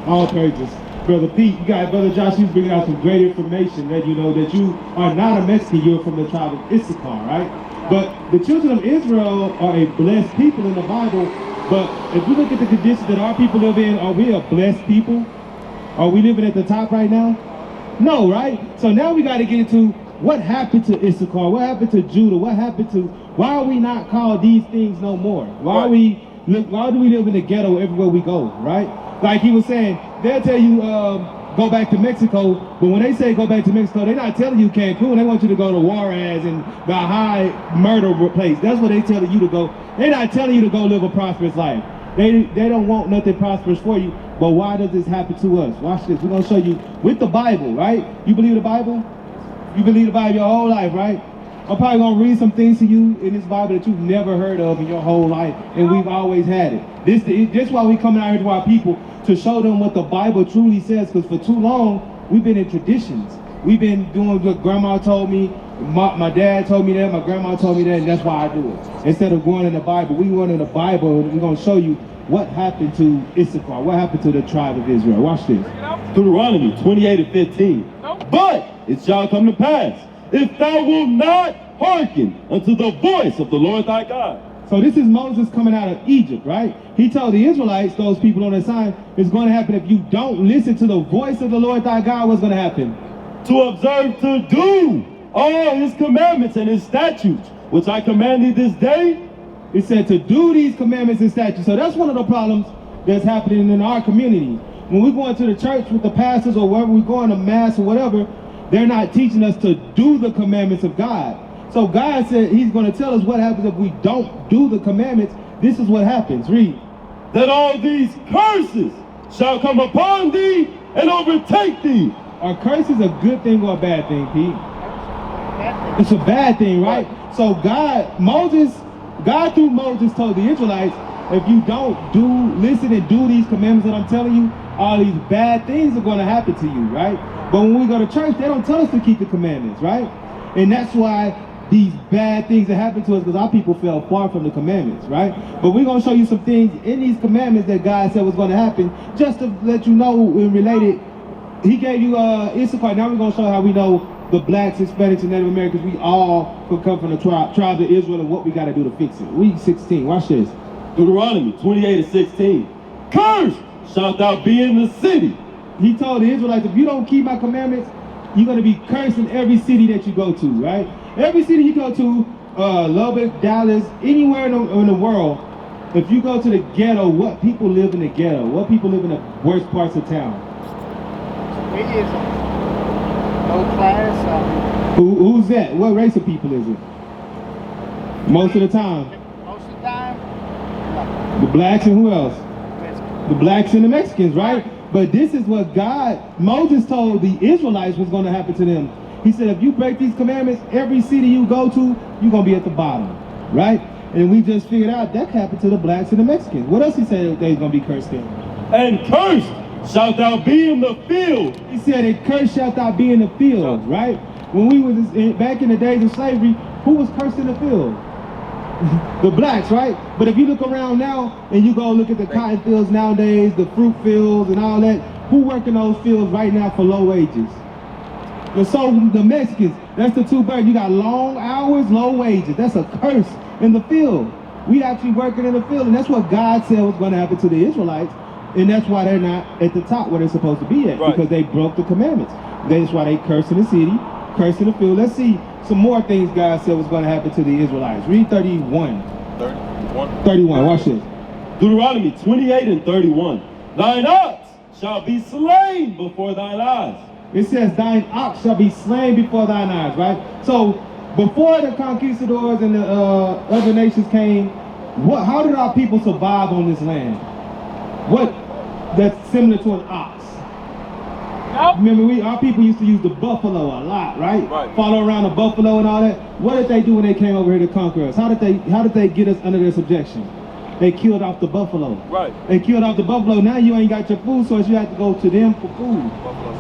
All praises. Brother Pete, you got Brother Josh, he's bringing out some great information that you know that you are not a Mexican, you're from the tribe of Issachar, right? But the children of Israel are a blessed people in the Bible. But if we look at the conditions that our people live in, are we a blessed people? Are we living at the top right now? No, right? So now we got to get into what happened to Issachar, what happened to Judah, what happened to, why are we not called these things no more? Why do we live in the ghetto everywhere we go, right? Like he was saying, they'll tell you go back to Mexico, but when they say go back to Mexico, they're not telling you Cancun. They want you to go to Juarez and the high murder place. That's what they're telling you to go. They're not telling you to go live a prosperous life. They don't want nothing prosperous for you. But why does this happen to us? Watch this. We're going to show you with the Bible, right? You believe the Bible? You believe the Bible your whole life, right? I'm probably going to read some things to you in this Bible that you've never heard of in your whole life, and we've always had it. This why we coming out here to our people, to show them what the Bible truly says, because for too long, we've been in traditions. We've been doing what grandma told me, my dad told me that, my grandma told me that, and that's why I do it. Instead of going in the Bible, we went in the Bible, and we're going to show you what happened to Issachar, what happened to the tribe of Israel. Watch this. Deuteronomy 28:15. But it shall come to pass, if thou wilt not hearken unto the voice of the Lord thy God. So this is Moses coming out of Egypt, right? He told the Israelites, those people on the side, it's going to happen if you don't listen to the voice of the Lord thy God. What's going to happen? To observe to do all his commandments and his statutes, which I command thee this day. It said to do these commandments and statutes. So that's one of the problems that's happening in our community. When we go into the church with the pastors or wherever we go in a mass or whatever, they're not teaching us to do the commandments of God. So God said he's going to tell us what happens if we don't do the commandments. This is what happens. Read. That all these curses shall come upon thee and overtake thee. Are curses a good thing or a bad thing, Pete? It's a bad thing, right? So God through Moses told the Israelites, if you don't listen and do these commandments that I'm telling you, all these bad things are going to happen to you, right? But when we go to church, they don't tell us to keep the commandments, right? And that's why these bad things that happen to us, because our people fell far from the commandments, right? But we're going to show you some things in these commandments that God said was going to happen, just to let you know and relate it. He gave you Issachar. Now we're going to show how we know the blacks, Hispanics, and Native Americans, we all could come from the tribes of Israel and what we got to do to fix it. Read 16. Watch this. Deuteronomy 28:16. Cursed shalt thou be in the city. He told the Israelites, if you don't keep my commandments, you're going to be cursed in every city that you go to, right? Every city you go to, Lubbock, Dallas, anywhere in the world, if you go to the ghetto, what people live in the ghetto? What people live in the worst parts of town? Low class. Who's that? What race of people is it? Most of the time. Most of the time. The blacks and who else? Mexicans. The blacks and the Mexicans, right? But this is what Moses told the Israelites was going to happen to them. He said, if you break these commandments, every city you go to, you're going to be at the bottom, right? And we just figured out that happened to the blacks and the Mexicans. What else he said they was going to be cursed in? And cursed shalt thou be in the field. He said, and cursed shalt thou be in the field, right? When we was back in the days of slavery, who was cursed in the field? The blacks, right? But if you look around now and you go look at the cotton fields nowadays, the fruit fields and all that, who work in those fields right now for low wages? So the Mexicans, that's the two birds. You got long hours, low wages. That's a curse in the field. We actually working in the field, and that's what God said was going to happen to the Israelites, and that's why they're not at the top where they're supposed to be at, because they broke the commandments. That's why they curse in the city, curse in the field. Let's see some more things God said was going to happen to the Israelites. Read 31. 31, watch this. Deuteronomy 28:31. Thine ox shall be slain before thine eyes. It says, thine ox shall be slain before thine eyes, right? So, before the conquistadors and the other nations came, how did our people survive on this land? That's similar to an ox? Remember, our people used to use the buffalo a lot, right? Follow around the buffalo and all that. What did they do when they came over here to conquer us? How did they get us under their subjection? They killed off the buffalo. They killed off the buffalo. Now you ain't got your food source. You have to go to them for food.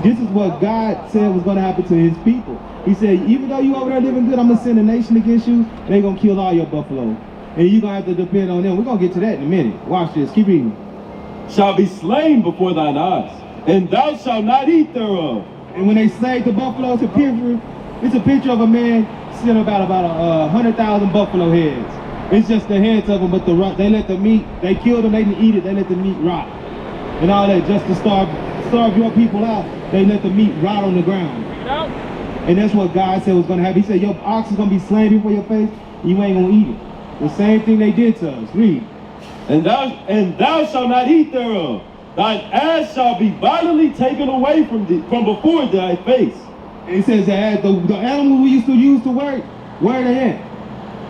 This is what God said was going to happen to his people. He said, even though you over there living good, I'm going to send a nation against you. They're going to kill all your buffalo. And you're going to have to depend on them. We're going to get to that in a minute. Watch this. Keep reading. Shall be slain before thine eyes. and thou shalt not eat thereof. And when they slayed the buffalo, it's a picture of a man sitting about 100,000 buffalo heads. It's just the heads of them, but they let the meat, they killed them, they didn't eat it, they let the meat rot. And all that, just to starve your people out, they let the meat rot on the ground. And that's what God said was going to happen. He said, your ox is going to be slain before your face, you ain't going to eat it. The same thing they did to us. Read. And thou shalt not eat thereof. Thine ass shall be violently taken away from before thy face. And he says that the animals we used to use to work, where are they at?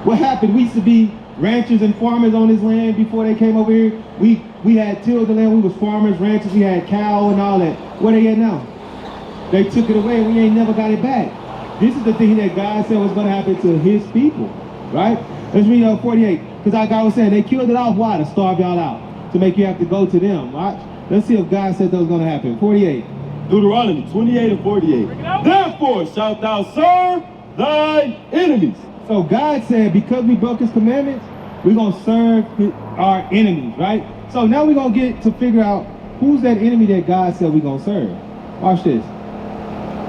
What happened? We used to be ranchers and farmers on this land before they came over here. We had tilled the land, we was farmers, ranchers, we had cow and all that. Where they at now? They took it away and we ain't never got it back. This is the thing that God said was going to happen to his people, right? Let's read 48. Because like I was saying, they killed it off. Why? To starve y'all out. To make you have to go to them. Right? Let's see if God said that was going to happen. 48. Deuteronomy 28 and 48. Therefore shalt thou serve thine enemies. So God said, because we broke his commandments, we're going to serve our enemies, right? So now we're going to get to figure out who's that enemy that God said we're going to serve. Watch this.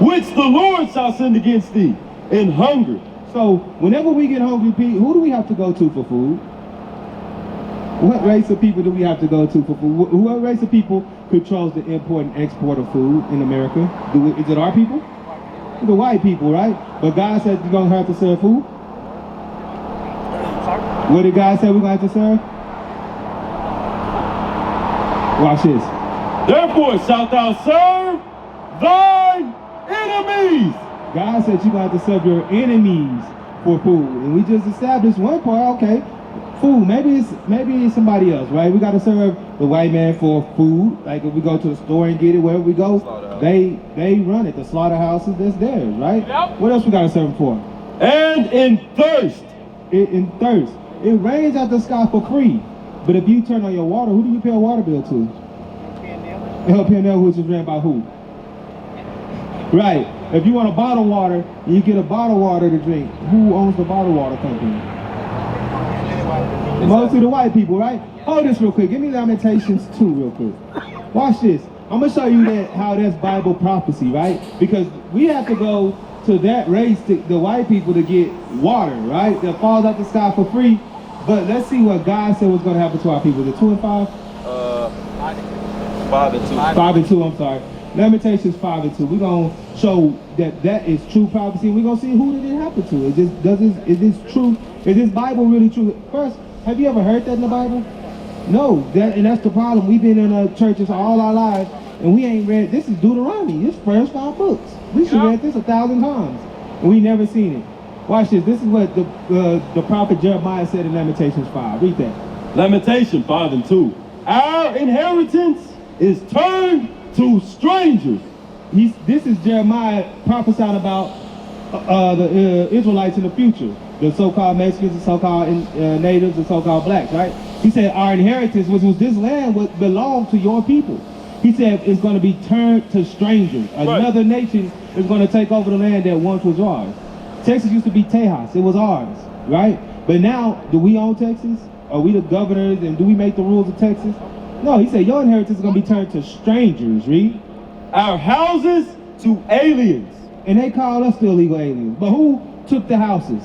Which the Lord shall send against thee in hunger. So whenever we get hungry, Pete, who do we have to go to for food? What race of people do we have to go to for food? What race of people controls the import and export of food in America? Is it our people? The white people, right? But God said you're going to have to serve food? What did God say we're going to have to serve? Watch this. Therefore shalt thou serve thine enemies. God said you're going to have to serve your enemies for food. And we just established one part, okay, food. Maybe it's somebody else, right? We got to serve the white man for food. Like if we go to the store and get it, wherever we go, they run it. The slaughterhouses, that's theirs, right? Yep. What else we got to serve them for? And in thirst. In thirst. It rains out the sky for free. But if you turn on your water, who do you pay a water bill to? LPNL, which is ran by who? Right. If you want a bottled water, and you get a bottled water to drink, who owns the bottled water company? Mostly the white people, right? Hold this real quick. Give me Lamentations 2 real quick. Watch this. I'm going to show you how that's Bible prophecy, right? Because we have to go to that race, the white people, to get water, right? That falls out the sky for free. But let's see what God said was going to happen to our people. Is it 2 and 5? 5 and 2. 5 and 2, I'm sorry. Lamentations 5 and 2. We're going to show that is true prophecy. We're going to see who did it happen to. Is this true? Is this Bible really true? First, have you ever heard that in the Bible? No. And that's the problem. We've been in churches all our lives, and we ain't read. This is Deuteronomy. It's first 5 books. We should read this 1,000 times, and we never seen it. Watch this. This is what the prophet Jeremiah said in Lamentations 5. Read that. Lamentation 5 and 2. Our inheritance is turned to strangers. This is Jeremiah prophesying about the Israelites in the future. The so-called Mexicans, the so-called natives, the so-called blacks, right? He said our inheritance, which was this land, would belong to your people. He said it's going to be turned to strangers. Another nation is going to take over the land that once was ours. Texas used to be Tejas. It was ours, right? But now, do we own Texas? Are we the governors, and do we make the rules of Texas? No, he said your inheritance is going to be turned to strangers, read. Our houses to aliens. And they call us the illegal aliens. But who took the houses?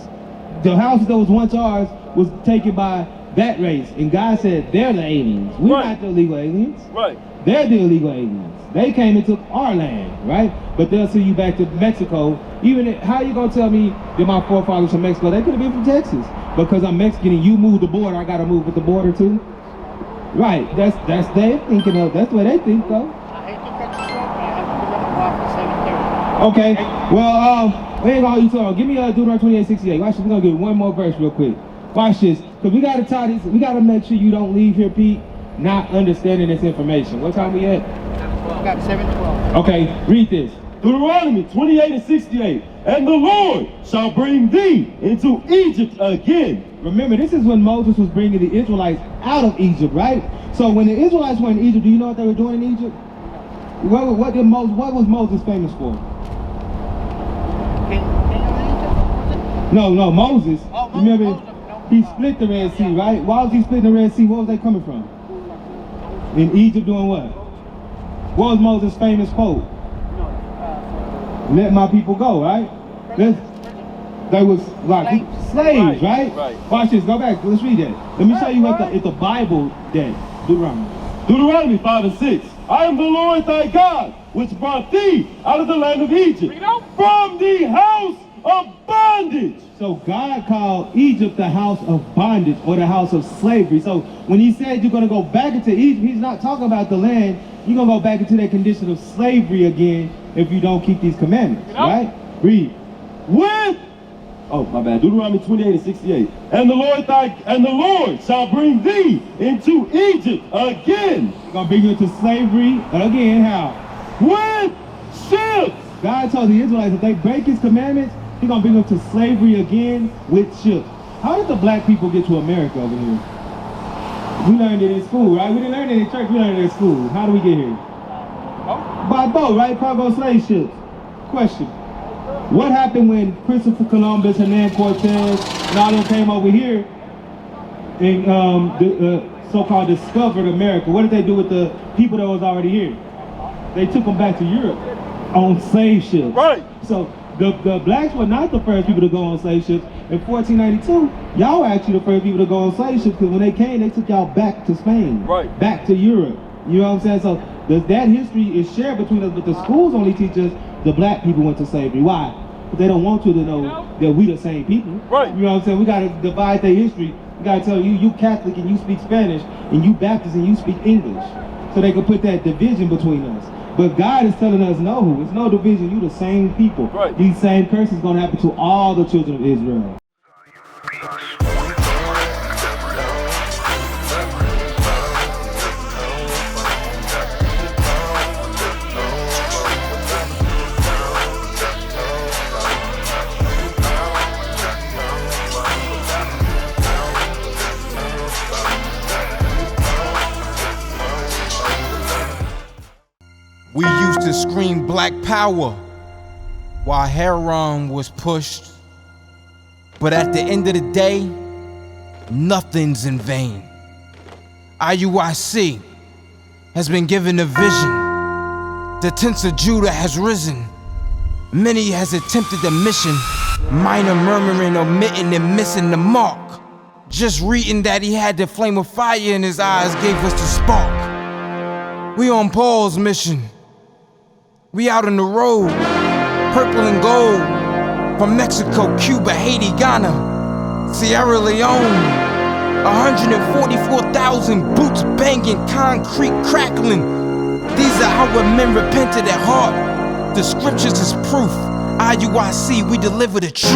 The houses that was once ours was taken by that race. And God said they're the aliens. We're not the illegal aliens. Right. They're the illegal aliens. They came and took our land, right? But they'll send you back to Mexico. How you going to tell me that my forefathers from Mexico? They could have been from Texas. Because I'm Mexican and you move the border, I got to move with the border too. Right. That's they thinking of. That's what they think though. I hate to cut you short, but I have to give up a 7:30. Okay. Well, we ain't gonna eat too long. Give me Deuteronomy 28:68. Watch this. We're gonna get one more verse real quick. Watch this. Because we gotta tie this. We gotta make sure you don't leave here, Pete, not understanding this information. What time we at? Got 7:12. Okay, read this. Deuteronomy 28 and 68. And the Lord shall bring thee into Egypt again. Remember, this is when Moses was bringing the Israelites out of Egypt, right? So when the Israelites were in Egypt, do you know what they were doing in Egypt? What was Moses famous for? No, Moses. Oh, Moses. Remember, Moses. he split the Red Sea, right? Why was he splitting the Red Sea? Where was they coming from? In Egypt doing what? What was Moses' famous quote? Let my people go, right? They was like slaves, right? Watch this, go back, let's read that. Let me show you what the Bible did. Deuteronomy 5 and 6. I am the Lord thy God, which brought thee out of the land of Egypt, from the house of bondage. So God called Egypt the house of bondage, or the house of slavery. So when he said you're going to go back into Egypt, he's not talking about the land. You're going to go back into that condition of slavery again if you don't keep these commandments, right? Read. Deuteronomy 28 and 68. And the Lord shall bring thee into Egypt again. He's going to bring you into slavery again. How? With ships. God told the Israelites if they break his commandments, he's going to bring them to slavery again with ships. How did the black people get to America over here? We learned it in school, right? We didn't learn it in church, we learned it in school. How do we get here? By boat, right? Cargo slave ships. Question. What happened when Christopher Columbus, Hernan Cortez, and all them came over here and so-called discovered America? What did they do with the people that was already here? They took them back to Europe on slave ships. Right. So the blacks were not the first people to go on slave ships. In 1492, y'all were actually the first people to go on slave ships because when they came, they took y'all back to Spain. Right. Back to Europe. You know what I'm saying? So that history is shared between us, but the schools only teach us the black people went to slavery. Why? Because they don't want you to know that we the same people. Right. You know what I'm saying? We got to divide their history. We got to tell you Catholic and you speak Spanish, and you Baptist and you speak English. So they can put that division between us. But God is telling us, no, it's no division. You the same people. Right. These same curses going to happen to all the children of Israel. We used to scream black power while heroin was pushed. But at the end of the day, nothing's in vain. IUIC has been given a vision. The tents of Judah has risen. Many has attempted the mission. Minor murmuring, omitting, and missing the mark. Just reading that he had the flame of fire in his eyes gave us the spark. We on Paul's mission. We out on the road, purple and gold, from Mexico, Cuba, Haiti, Ghana, Sierra Leone. 144,000 boots banging, concrete crackling. These are our men repented at heart. The scriptures is proof. IUIC, we deliver the truth.